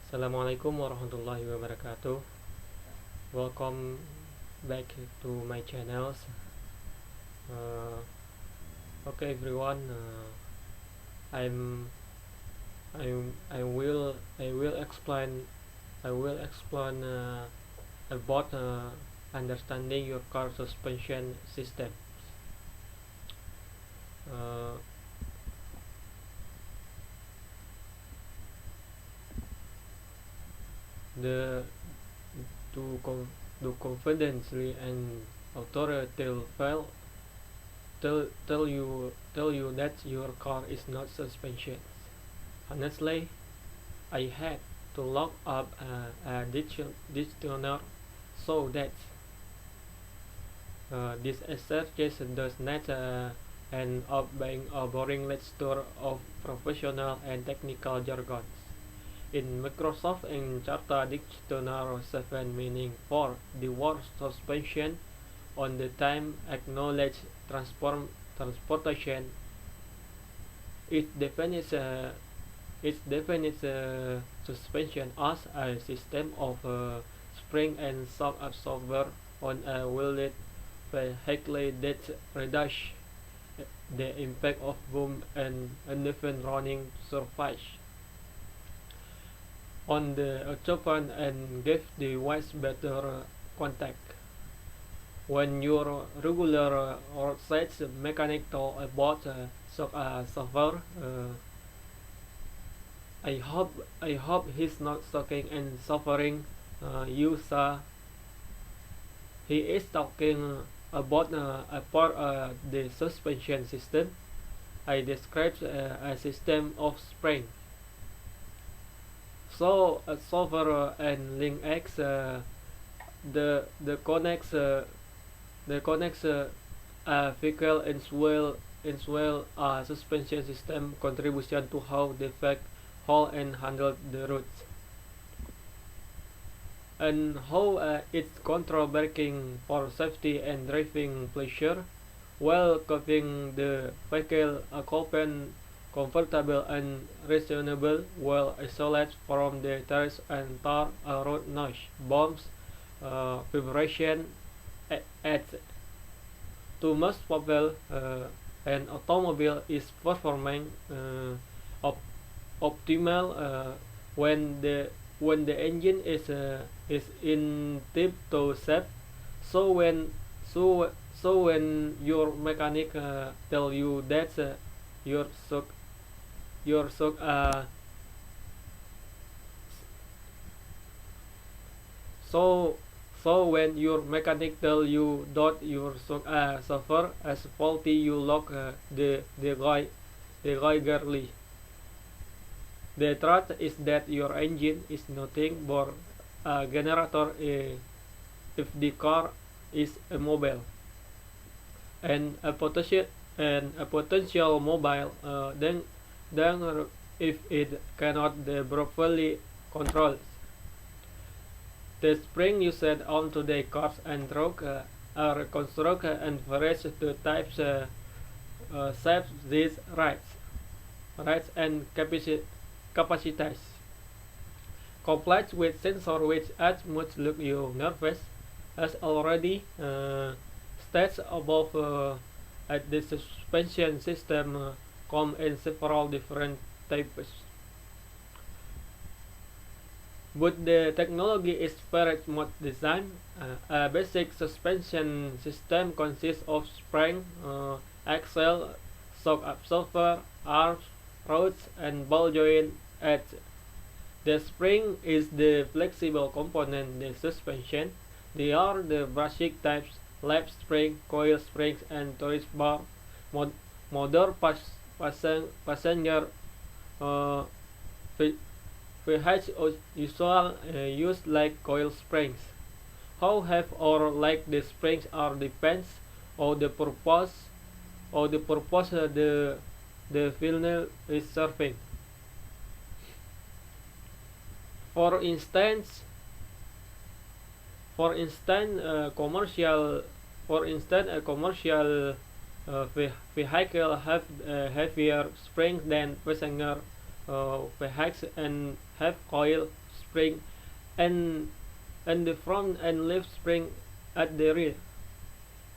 Assalamualaikum warahmatullahi wabarakatuh. Welcome back to my channels. Uh, okay, everyone. I'm I will explain about understanding your car suspension system. Uh, the to confidently and authoritatively tell you that your car is not suspension. Honestly, I had to look up a dictionary so that this exercise does not end up being a boring lecture of professional and technical jargon. In Microsoft Encarta Dictionary 7 meaning for the word suspension on the time acknowledged transportation. It defines suspension as a system of spring and shock absorber on a wheeled vehicle that reduces the impact of boom and uneven running surface on the occupant and give the device better contact. When your regular roadside mechanic talk about shock absorber, I hope he's not shocking and suffering. You saw he is talking about a part the suspension system. I described a system of spring. So a software and link X the connects vehicle and suspension system contribution to how the vehicle hold and handle the roads, and how it's control braking for safety and driving pleasure while keeping the vehicle occupant comfortable and reasonable, well isolated from the terrace and tar road noise, bombs, vibration, at to most people an automobile is performing optimal when the engine is in tip to shape. So when your mechanic tell you that your shock your shock so so when your mechanic tell you that your shock suffer as faulty, you lock the guy girly. The truth is that your engine is nothing but a generator if the car is immobile, and a potential mobile, then if it cannot be properly controlled. The spring used on today cars and trucks are constructed and various the types shapes these rights and capacities. Complex with sensor which as much look you nervous as already states above. At the suspension system come in several different types, but the technology is very much designed. A basic suspension system consists of spring, axle, shock absorber, arms, rods, and ball joint. At the spring is the flexible component, the suspension. They are the basic types: lap spring, coil springs, and tourist bar. Motor passenger uh, VH usual use like coil springs. How heavy or like the springs are depends on the purpose the funnel is serving. For instance, for instance, commercial a commercial vehicle have heavier springs than passenger vehicles and have coil spring and the front and left spring at the rear.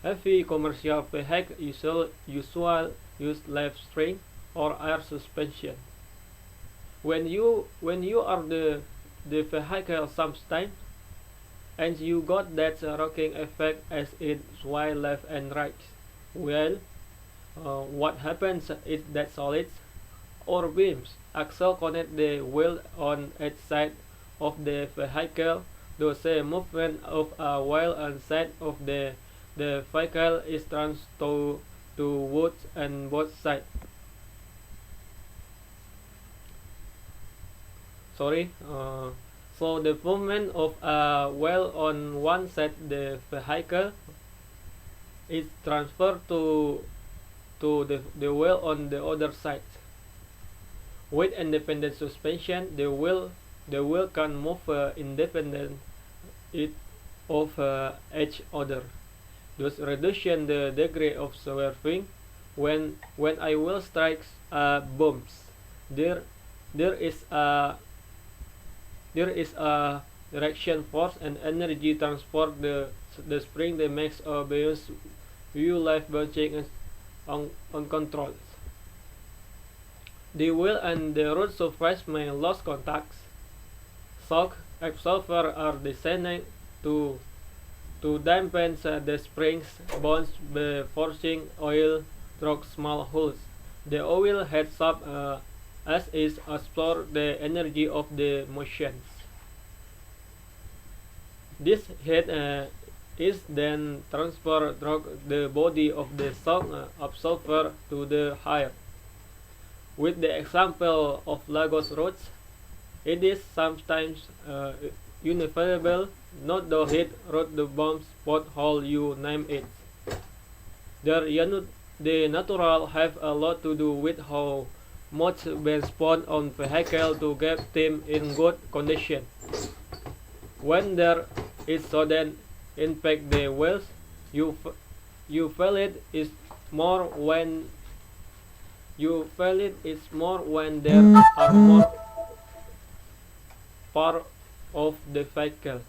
Heavy commercial vehicles usually use left spring or air suspension. When you are the vehicle sometimes and you got that rocking effect as it sway left and right. Well, what happens is that solids or beams axle connect the wheel on each side of the vehicle. The same movement of a wheel on side of the vehicle is transferred to wood and both sides. Sorry. So the movement of a wheel on one side the vehicle is transferred to the wheel on the other side. With independent suspension, the wheel can move independent of each other, thus reducing the degree of swerving. When a wheel strikes bumps, there there is a there is a direction force and energy transport the spring that makes a bounce view life bouncing uncontrolled. The wheel and the road surface may lose contacts. Shock absorbers are designed to dampen the spring's bounce by forcing oil through small holes. The oil heads up as it absorbs the energy of the motions. This heat is then transferred through the body of the shock absorber to the hire. With the example of Lagos roads, it is sometimes inevitable not to hit road the bumps, pothole, you name it. The natural have a lot to do with how much been spent on vehicle to keep them in good condition. When there is sudden impact the wheels, you feel it is more when there are more part of the vehicle.